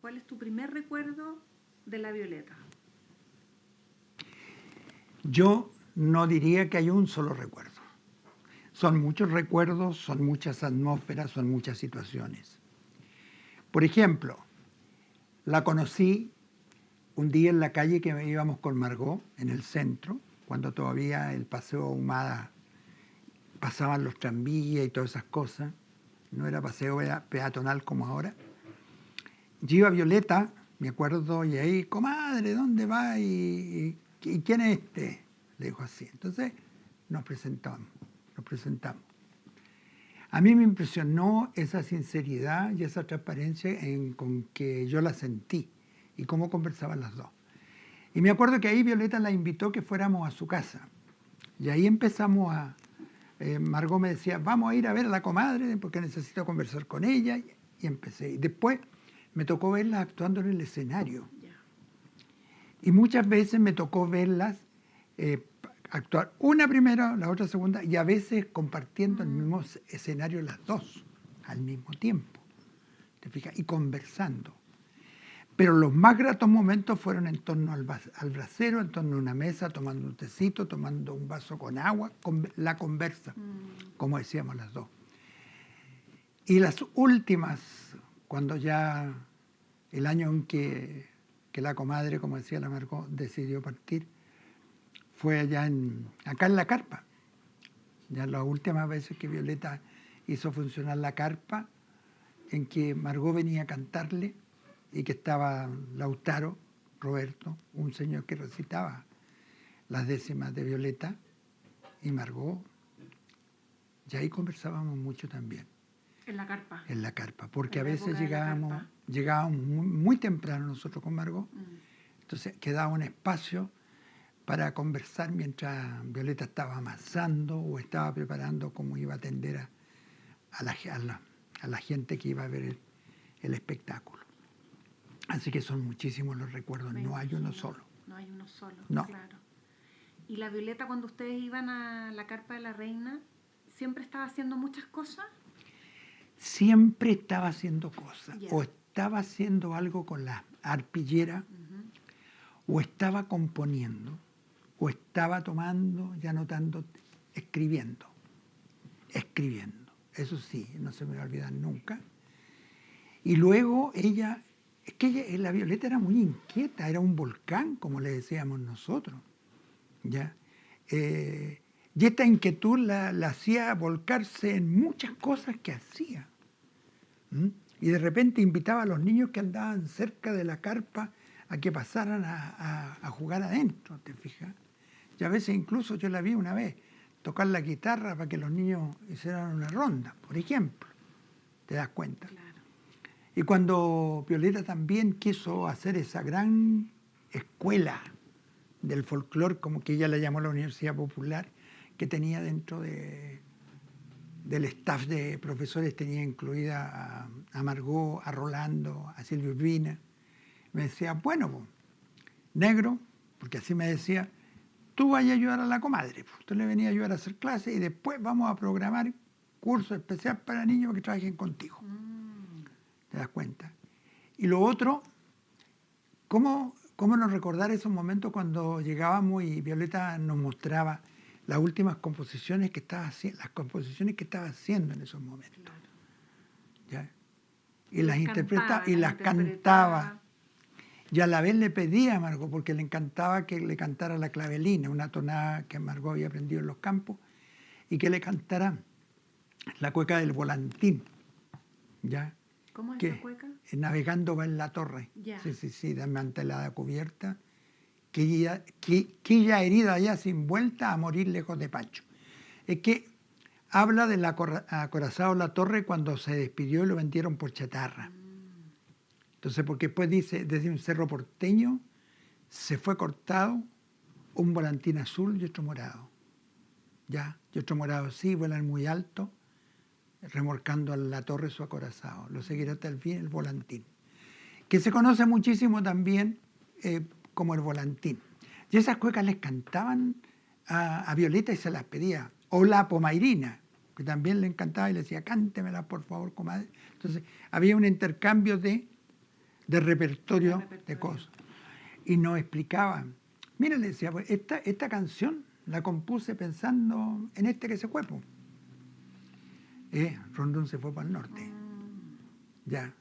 ¿Cuál es tu primer recuerdo de la Violeta? Yo no diría que hay un solo recuerdo. Son muchos recuerdos, son muchas atmósferas, son muchas situaciones. Por ejemplo, la conocí un día en la calle que íbamos con Margot, en el centro, cuando todavía el Paseo Ahumada pasaban los tranvías y todas esas cosas. No era paseo peatonal como ahora. Yo iba a Violeta, me acuerdo, y ahí, comadre, ¿dónde va? ¿Y quién es este? Le dijo así. Entonces nos presentamos. A mí me impresionó esa sinceridad y esa transparencia con que yo la sentí y cómo conversaban las dos. Y me acuerdo que ahí Violeta la invitó que fuéramos a su casa. Y ahí empezamos a... Margot me decía, vamos a ir a ver a la comadre porque necesito conversar con ella. Y empecé. Y después me tocó verlas actuando en el escenario. Y muchas veces me tocó verlas actuar una primera, la otra segunda, y a veces compartiendo el mismo escenario las dos al mismo tiempo. ¿Te fijas? Y conversando. Pero los más gratos momentos fueron en torno al brasero, en torno a una mesa, tomando un tecito, tomando un vaso con agua, la conversa, como decíamos las dos. Y las últimas, cuando ya el año en que la comadre, como decía la Margot, decidió partir, fue acá en la carpa. Ya las últimas veces que Violeta hizo funcionar la carpa, en que Margot venía a cantarle y que estaba Lautaro, Roberto, un señor que recitaba las décimas de Violeta, y Margot. Y ahí conversábamos mucho también. En la carpa. En la carpa, porque a veces llegábamos muy temprano nosotros con Margot, entonces quedaba un espacio para conversar mientras Violeta estaba amasando o estaba preparando cómo iba a atender a la gente que iba a ver el espectáculo. Así que son muchísimos los recuerdos, no hay uno solo. No hay uno solo, no. Claro. ¿Y la Violeta, cuando ustedes iban a la carpa de la reina, siempre estaba haciendo muchas cosas? Siempre estaba haciendo cosas. O estaba haciendo algo con la arpillera, o estaba componiendo, o estaba tomando y anotando, escribiendo. Eso sí, no se me va a olvidar nunca. Y luego la Violeta era muy inquieta, era un volcán, como le decíamos nosotros. ¿Ya? Y esta inquietud la hacía volcarse en muchas cosas que hacía. Y de repente invitaba a los niños que andaban cerca de la carpa a que pasaran a jugar adentro, ¿te fijas? Y a veces incluso yo la vi una vez tocar la guitarra para que los niños hicieran una ronda, por ejemplo. ¿Te das cuenta? Claro. Y cuando Violeta también quiso hacer esa gran escuela del folclore, como que ella la llamó la Universidad Popular, que tenía dentro del staff de profesores, tenía incluida a Margot, a Rolando, a Silvio Urbina. Me decía, bueno, negro, porque así me decía, tú vas a ayudar a la comadre, tú le venías a ayudar a hacer clases y después vamos a programar cursos especiales para niños que trabajen contigo. ¿Te das cuenta? Y lo otro, ¿cómo no recordar esos momentos cuando llegábamos y Violeta nos mostraba las últimas composiciones que estaba haciendo, las composiciones que estaba haciendo en esos momentos? Claro. ¿Ya? Y las interpretaba y las cantaba. Y a la vez le pedía a Margot, porque le encantaba que le cantara la clavelina, una tonada que Margot había aprendido en los campos, y que le cantara la cueca del volantín. ¿Ya? ¿Cómo es esa cueca? Navegando va en la torre. Ya. Sí, desmantelada cubierta. Quilla herida ya sin vuelta a morir lejos de Pancho. Es que habla del acorazado La Torre cuando se despidió y lo vendieron por chatarra. Entonces, porque después dice, desde un cerro porteño se fue cortado un volantín azul y otro morado. ¿Ya? Y otro morado sí, vuelan muy alto, remolcando a La Torre su acorazado. Lo seguirá hasta el fin el volantín. Que se conoce muchísimo también como el volantín. Y esas cuecas les cantaban a Violeta y se las pedía. O la Pomairina, que también le encantaba y le decía, cántemela por favor, comadre. Entonces había un intercambio de de repertorio, De repertorio. de cosas. Y nos explicaban. Mira, le decía, pues, esta canción la compuse pensando en este que se fue. Po. Rondón se fue para el norte. Ya.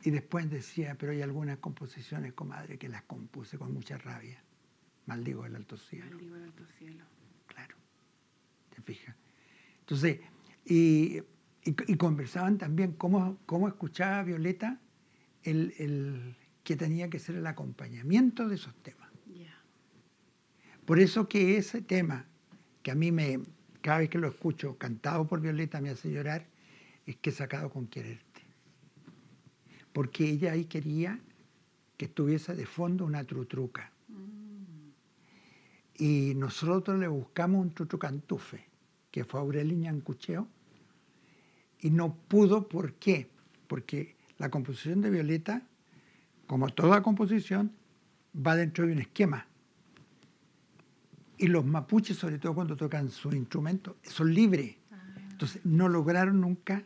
Y después decía, pero hay algunas composiciones, comadre, que las compuse con mucha rabia. Maldigo el alto cielo. Maldigo el alto cielo. Claro. ¿Te fijas? Entonces, y conversaban también cómo escuchaba Violeta el que tenía que ser el acompañamiento de esos temas. Yeah. Por eso que ese tema, que a mí cada vez que lo escucho cantado por Violeta me hace llorar, es que he sacado con quererte. Porque ella ahí quería que estuviese de fondo una trutruca. Y nosotros le buscamos un trutrucantufe, que fue Aurelio Ñancucheo, y no pudo. ¿Por qué? Porque la composición de Violeta, como toda composición, va dentro de un esquema. Y los mapuches, sobre todo cuando tocan sus instrumentos, son libres. Entonces no lograron nunca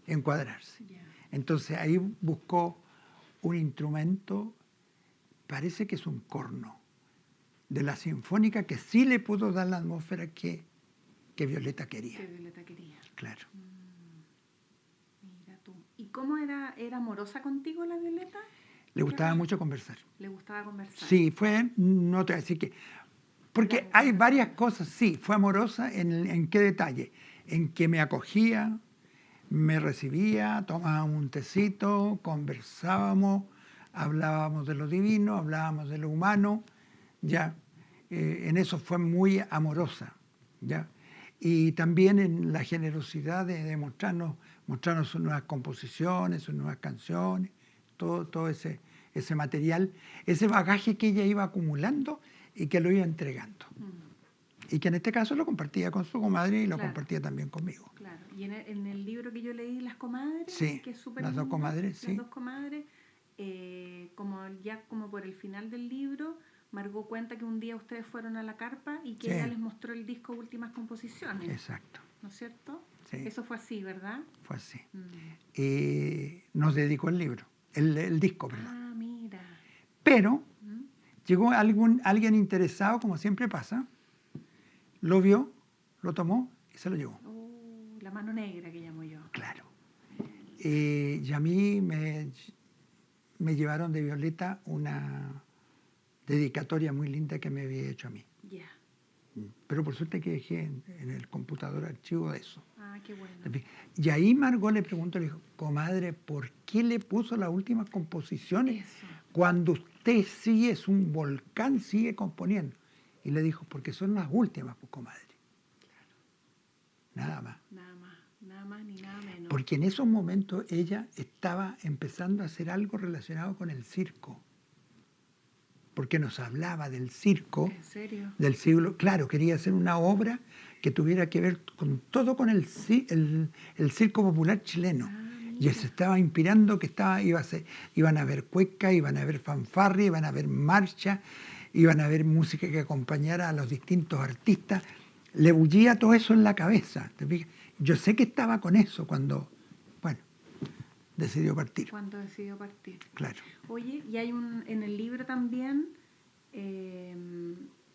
encuadrarse. Yeah. Entonces ahí buscó un instrumento, parece que es un corno, de la sinfónica, que sí le pudo dar la atmósfera que Violeta quería. Que Violeta quería. Claro. Mira tú. ¿Y cómo era amorosa contigo la Violeta? Le gustaba mucho conversar. Le gustaba conversar. Sí, no te voy a decir que... Porque hay varias cosas, sí, fue amorosa en qué detalle. En que me acogía, me recibía, tomábamos un tecito, conversábamos, hablábamos de lo divino, hablábamos de lo humano, ya. En eso fue muy amorosa, ya. Y también en la generosidad de mostrarnos sus nuevas composiciones, sus nuevas canciones, todo ese material, ese bagaje que ella iba acumulando y que lo iba entregando. Y que en este caso lo compartía con su comadre y lo compartía también conmigo. Claro. Y en el libro que yo leí, Las Comadres, sí, que es súper las lindo, dos comadres, sí. Las dos comadres, como por el final del libro, Margot cuenta que un día ustedes fueron a la carpa y que ella les mostró el disco Últimas Composiciones. Exacto. ¿No es cierto? Sí. Eso fue así, ¿verdad? Fue así. Y nos dedicó el libro, el disco, perdón. Ah, mira. Pero llegó alguien interesado, como siempre pasa, lo vio, lo tomó y se lo llevó. La mano negra que llamo yo. Claro. Y a mí me llevaron de Violeta una dedicatoria muy linda que me había hecho a mí. Ya. Yeah. Pero por suerte que dejé en el computador archivo de eso. Ah, qué bueno. Y ahí Margot le preguntó, le dijo, comadre, ¿por qué le puso las últimas composiciones cuando usted sí es un volcán, sigue componiendo? Y le dijo, porque son las últimas, pues, comadre. Claro. Nada más. Nada más ni nada menos. Porque en esos momentos ella estaba empezando a hacer algo relacionado con el circo. Porque nos hablaba del circo. ¿En serio? Del siglo. Claro, quería hacer una obra que tuviera que ver con todo con el circo popular chileno. Y se estaba inspirando que iban a haber cueca, iban a haber fanfarria, iban a haber marcha, iban a haber música que acompañara a los distintos artistas. Le bullía todo eso en la cabeza. ¿Te fijas? Yo sé que estaba con eso cuando, decidió partir. Cuando decidió partir. Claro. Oye, y hay en el libro también,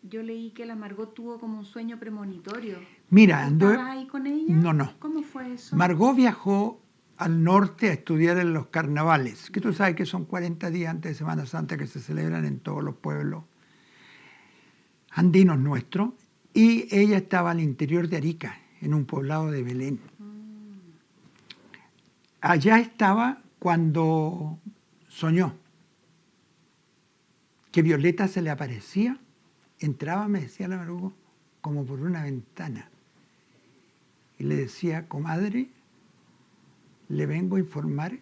yo leí que la Margot tuvo como un sueño premonitorio. Mira, ¿Estabas ahí con ella? No. ¿Cómo fue eso? Margot viajó al norte a estudiar en los carnavales, que tú sabes que son 40 días antes de Semana Santa que se celebran en todos los pueblos andinos nuestros, y ella estaba al interior de Arica, en un poblado de Belén. Allá estaba cuando soñó que Violeta se le aparecía, entraba, me decía la Margot, como por una ventana, y le decía, comadre, le vengo a informar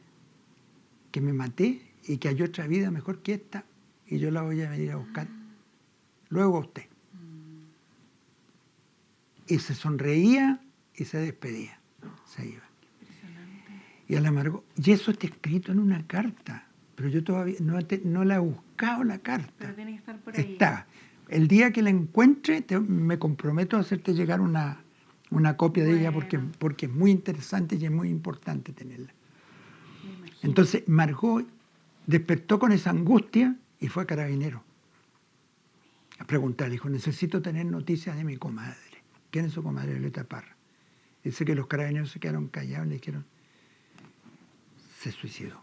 que me maté y que hay otra vida mejor que esta y yo la voy a venir a buscar luego a usted. Y se sonreía y se despedía, se iba. Y a la Margot, y eso está escrito en una carta, pero yo todavía no la he buscado la carta. Pero tiene que estar por ahí. Está. El día que la encuentre me comprometo a hacerte llegar una copia de ella porque es muy interesante y es muy importante tenerla. Me Entonces Margot despertó con esa angustia y fue a Carabineros a preguntarle, dijo, necesito tener noticias de mi comadre. ¿Quién es su comadre? Violeta Parra. Dice que los Carabineros se quedaron callados y le dijeron, se suicidó.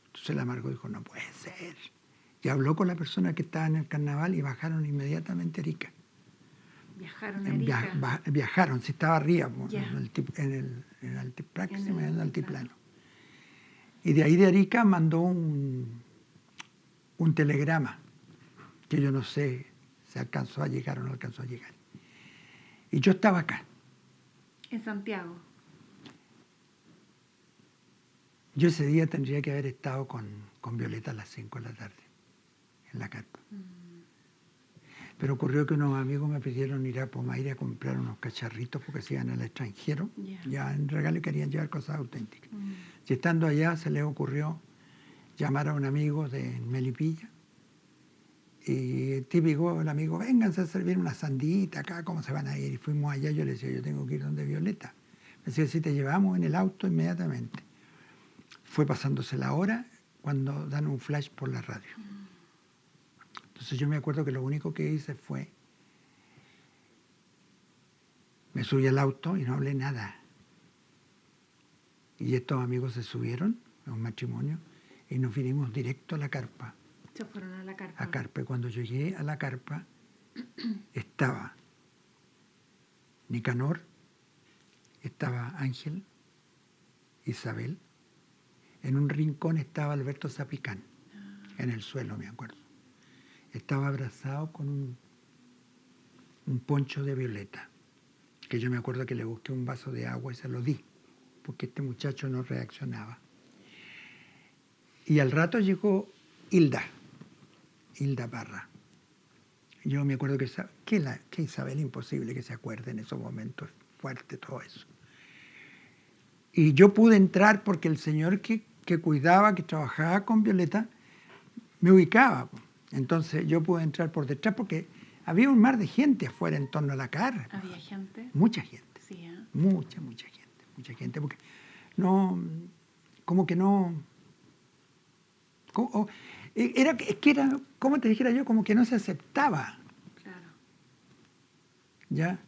Entonces la Margot dijo, no puede ser. Y habló con la persona que estaba en el carnaval y bajaron inmediatamente a Arica. Viajaron a Arica. Viajaron, si estaba arriba, Ya. en el altiplano, en el altiplano. Y de ahí de Arica mandó un telegrama, que yo no sé si alcanzó a llegar o no alcanzó a llegar. Y yo estaba acá. En Santiago. Yo ese día tendría que haber estado con Violeta a las 5 de la tarde, en la carpa. Pero ocurrió que unos amigos me pidieron ir a Pomaire a comprar unos cacharritos porque se iban al extranjero. Ya en regalo querían llevar cosas auténticas. Y estando allá se les ocurrió llamar a un amigo de Melipilla. Y típico, el amigo, vénganse a servir una sandita acá, ¿cómo se van a ir? Y fuimos allá, yo le decía, yo tengo que ir donde Violeta. Me decía, si te llevamos en el auto inmediatamente. Fue pasándose la hora cuando dan un flash por la radio. Entonces yo me acuerdo que lo único que hice fue, me subí al auto y no hablé nada. Y estos amigos se subieron, a un matrimonio, y nos vinimos directo a la carpa. Se fueron a la carpa. A carpa. Y cuando llegué a la carpa, estaba Nicanor, estaba Ángel, Isabel. En un rincón estaba Alberto Zapicán, en el suelo, me acuerdo. Estaba abrazado con un poncho de Violeta, que yo me acuerdo que le busqué un vaso de agua y se lo di, porque este muchacho no reaccionaba. Y al rato llegó Hilda Parra. Yo me acuerdo que Isabel, imposible que se acuerde en esos momentos, fuerte todo eso. Y yo pude entrar porque el señor que cuidaba, que trabajaba con Violeta, me ubicaba. Entonces yo pude entrar por detrás porque había un mar de gente afuera en torno a la carpa. ¿Había gente? Mucha gente. Sí, ¿eh? Mucha gente. Porque no, como que no... Era, como te dijera yo, como que no se aceptaba. Claro. ¿Ya?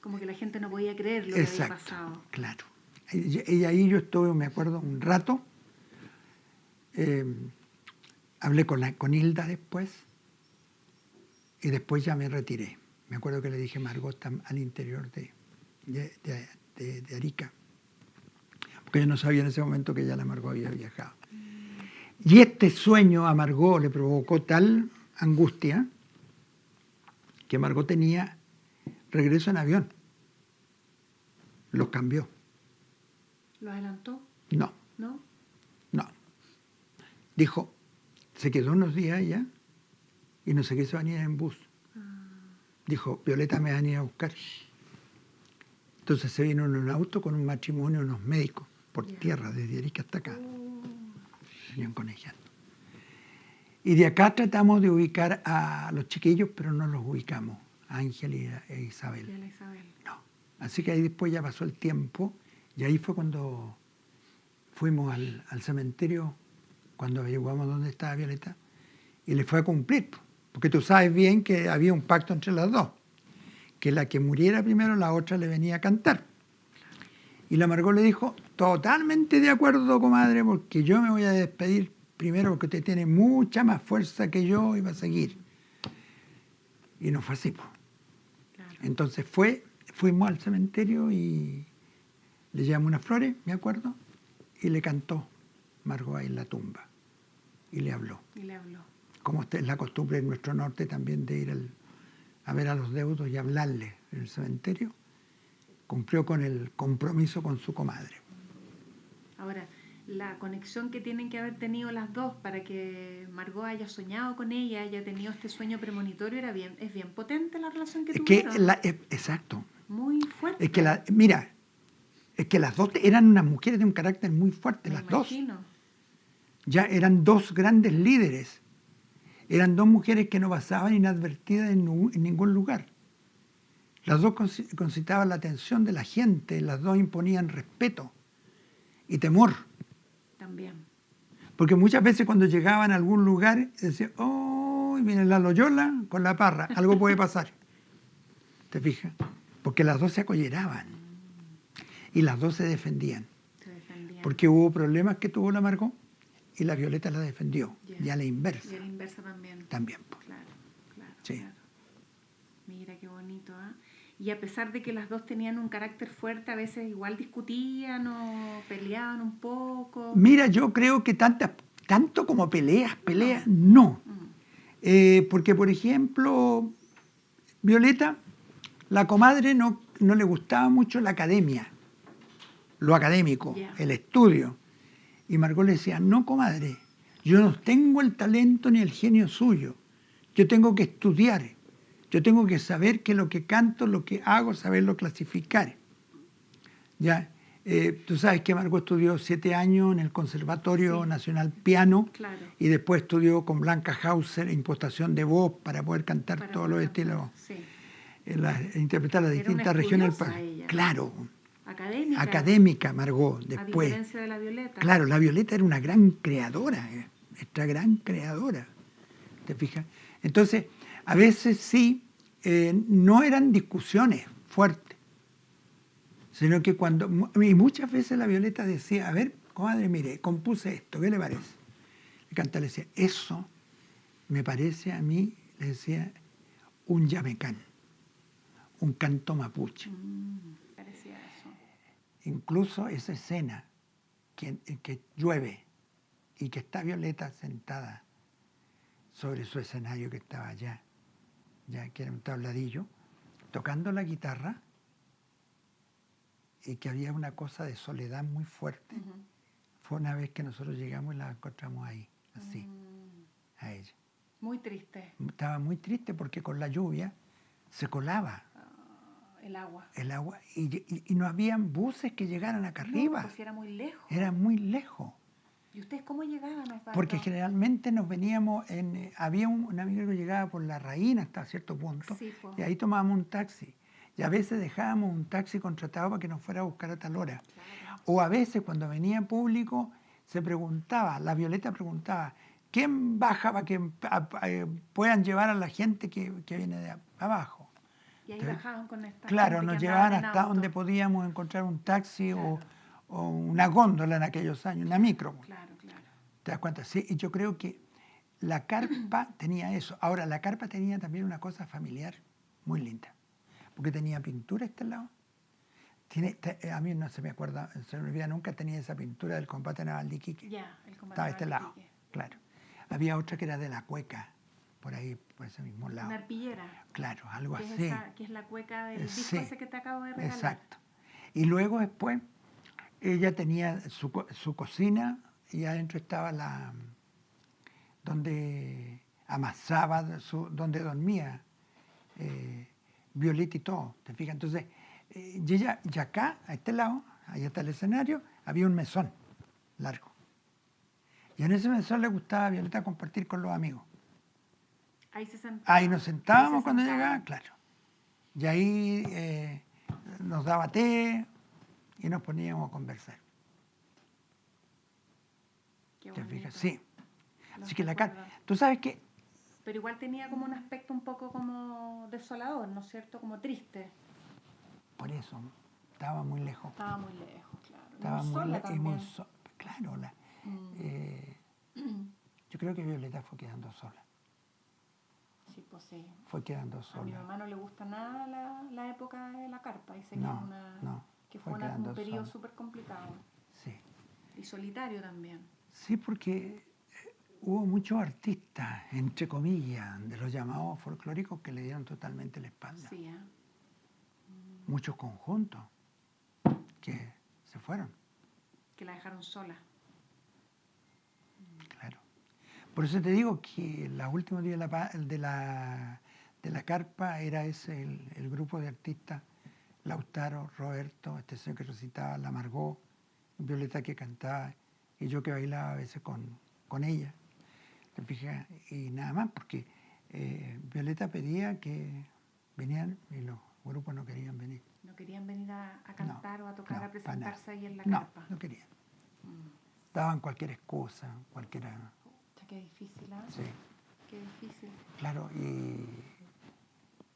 Como que la gente no podía creer lo que había pasado. Claro. Y ahí yo estuve, me acuerdo, un rato. Hablé con Hilda después y después ya me retiré. Me acuerdo que le dije, Margot está al interior de Arica, porque yo no sabía en ese momento que ya la Margot había viajado. Y este sueño a Margot le provocó tal angustia que Margot tenía regreso en avión. Los cambió. ¿Lo adelantó? No. ¿No? No. Dijo, se quedó unos días allá y no se quiso venir en bus. Dijo, Violeta me va a venir a buscar. Entonces se vino en un auto con un matrimonio, unos médicos, por tierra, desde Arica hasta acá. Venían conejeando. Y de acá tratamos de ubicar a los chiquillos, pero no los ubicamos, a Ángel e Isabel. ¿Y a la Isabel? No. Así que ahí después ya pasó el tiempo y ahí fue cuando fuimos al cementerio, cuando averiguamos dónde estaba Violeta, y le fue a cumplir. Porque tú sabes bien que había un pacto entre las dos, que la que muriera primero, la otra le venía a cantar. Y la Margot le dijo, totalmente de acuerdo, comadre, porque yo me voy a despedir primero porque usted tiene mucha más fuerza que yo y va a seguir. Y no fue así. Claro. Entonces fuimos al cementerio y le llevamos unas flores, me acuerdo, y le cantó Margot ahí en la tumba. Y le habló. Y le habló. Como es la costumbre en nuestro norte también de ir a ver a los deudos y hablarle en el cementerio, cumplió con el compromiso con su comadre. Ahora, la conexión que tienen que haber tenido las dos para que Margot haya soñado con ella, haya tenido este sueño premonitorio, es bien potente la relación que tuvieron. Exacto. Muy fuerte. Es que las dos eran unas mujeres de un carácter muy fuerte, las dos. Ya eran dos grandes líderes. Eran dos mujeres que no pasaban inadvertidas en ningún lugar. Las dos concitaban la atención de la gente, las dos imponían respeto y temor. También. Porque muchas veces cuando llegaban a algún lugar, decían, oh, viene la Loyola con la Parra, algo puede pasar. ¿Te fijas? Porque las dos se acolleraban y las dos se defendían. Se defendían. Porque hubo problemas que tuvo la Margot y la Violeta la defendió. Y a la inversa. Y a la inversa también. También. Pues. Claro, claro, Sí. claro. Mira qué bonito, ¿ah? Y a pesar de que las dos tenían un carácter fuerte, a veces igual discutían o peleaban un poco. Mira, yo creo que tanto como peleas, no. Porque, por ejemplo, Violeta, la comadre, no le gustaba mucho la academia, lo académico, el estudio. Y Margot le decía, no, comadre, yo no tengo el talento ni el genio suyo. Yo tengo que estudiar. Yo tengo que saber que lo que canto, lo que hago, saberlo clasificar. ¿Ya? Tú sabes que Margot estudió 7 años en el Conservatorio Nacional Piano. Claro. Y después estudió con Blanca Hauser impostación de voz para poder cantar todos los estilos, interpretar las distintas regiones del país. Claro. Académica, Margot, después. A diferencia de la Violeta. Claro, la Violeta era una gran creadora, nuestra gran creadora. ¿Te fijas? Entonces, a veces sí, no eran discusiones fuertes, sino que y muchas veces la Violeta decía, a ver, comadre, mire, compuse esto, ¿qué le parece? El cantante le decía, eso me parece a mí, le decía, un yamecán, un canto mapuche. Parecía eso. Incluso esa escena que llueve y que está Violeta sentada sobre su escenario que estaba allá, ya que era un tabladillo, tocando la guitarra, y que había una cosa de soledad muy fuerte. Fue una vez que nosotros llegamos y la encontramos ahí, así, a ella. Muy triste. Estaba muy triste porque con la lluvia se colaba el agua. Y no habían buses que llegaran acá arriba. Pues era muy lejos. Era muy lejos. ¿Y ustedes cómo llegaban, Osvaldo? Porque generalmente nos veníamos había un amigo que llegaba por La Raína hasta cierto punto, y ahí tomábamos un taxi. Y a veces dejábamos un taxi contratado para que nos fuera a buscar a tal hora. Claro. O a veces cuando venía público se preguntaba, la Violeta preguntaba, ¿quién baja para que puedan llevar a la gente que viene de abajo? Y ahí bajaban con esta Claro, gente nos que llevaban en hasta auto. donde podíamos encontrar un taxi o una góndola en aquellos años, una micro. Claro, claro. ¿Te das cuenta? Sí, y yo creo que la carpa tenía eso. Ahora, la carpa tenía también una cosa familiar muy linda, porque tenía pintura a este lado. A mí no se me acuerda, se me olvida nunca, tenía esa pintura del combate naval de Iquique. Ya, el combate estaba a este naval lado, de Iquique. claro. Había otra que era de la cueca, por ahí, por ese mismo lado. Una arpillera. Claro, algo así. Que es la cueca del disco ese que te acabo de regalar. Exacto. Y luego después, ella tenía su cocina y adentro estaba donde amasaba, donde dormía Violeta y todo, ¿te fijas? Entonces, y acá, a este lado, ahí está el escenario, había un mesón largo. Y en ese mesón le gustaba a Violeta compartir con los amigos. Ahí se sentaban. Ahí nos sentábamos cuando llegaba, claro. Y ahí nos daba té y nos poníamos a conversar. Qué ¿Te bonito. fijas? Sí. Los Así que recuerdos. tú sabes que... Pero igual tenía como un aspecto un poco como desolador, ¿no es cierto? Como triste. Por eso, estaba muy lejos. Estaba muy lejos, claro. Estaba muy sola también. Claro, yo creo que Violeta fue quedando sola. Sí, pues sí. Fue quedando sola. A mi mamá no le gusta nada la época de la carpa. Dice que fue un periodo súper complicado. Sí. Y solitario también. Sí, porque hubo muchos artistas, entre comillas, de los llamados folclóricos que le dieron totalmente la espalda. Sí, Muchos conjuntos que se fueron. Que la dejaron sola. Claro. Por eso te digo que los últimos días de la carpa era ese el grupo de artistas, Lautaro, Roberto, este señor que recitaba, la Margot, Violeta que cantaba, y yo que bailaba a veces con ella. ¿Te fijas? Y nada más, porque Violeta pedía que vinieran y los grupos no querían venir. No querían venir a cantar o a tocar, no, a presentarse ahí en la No, carpa. no querían. daban cualquier excusa, cualquiera. Pucha, qué difícil, ¿ah? Sí, Qué difícil. claro. Y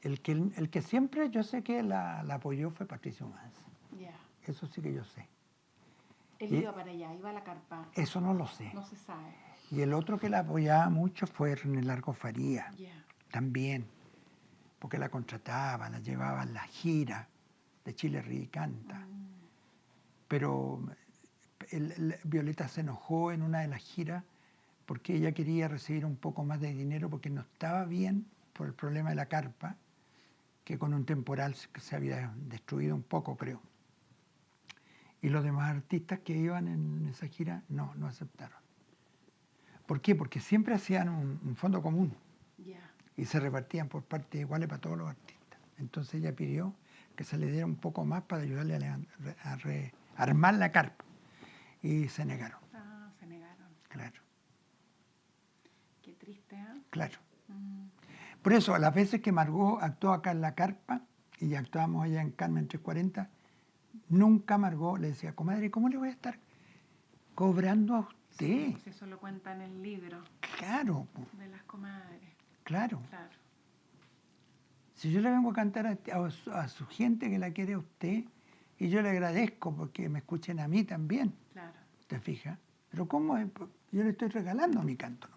el que siempre yo sé que la apoyó fue Patricio Manso. Ya. Eso sí que yo sé. Él Y iba para allá, iba a la carpa. eso no lo sé. No se sabe. Y el otro que la apoyaba mucho fue René Largo Faría, Ya. también, porque la contrataba, la llevaba en la gira de Chile Ríe y Canta. Pero Violeta se enojó en una de las giras porque ella quería recibir un poco más de dinero porque no estaba bien por el problema de la carpa, que con un temporal se había destruido un poco, creo. Y los demás artistas que iban en esa gira no aceptaron. ¿Por qué? Porque siempre hacían un fondo común Ya. y se repartían por partes iguales para todos los artistas. Entonces ella pidió que se le diera un poco más para ayudarle a armar la carpa. Y se negaron, Ah, se negaron. claro, Qué triste, ¿ah? claro. Mm. Por eso, a las veces que Margot actuó acá en la carpa y actuábamos allá en Carmen 340, nunca Margot le decía, comadre, ¿cómo le voy a estar cobrando a usted? Sí, pues eso lo cuenta en el libro Claro, po, de las comadres. claro. Claro. Si yo le vengo a cantar a su gente que la quiere a usted, y yo le agradezco porque me escuchen a mí también, Claro. ¿te fijas? Pero ¿cómo es? Yo le estoy regalando mi canto, ¿no?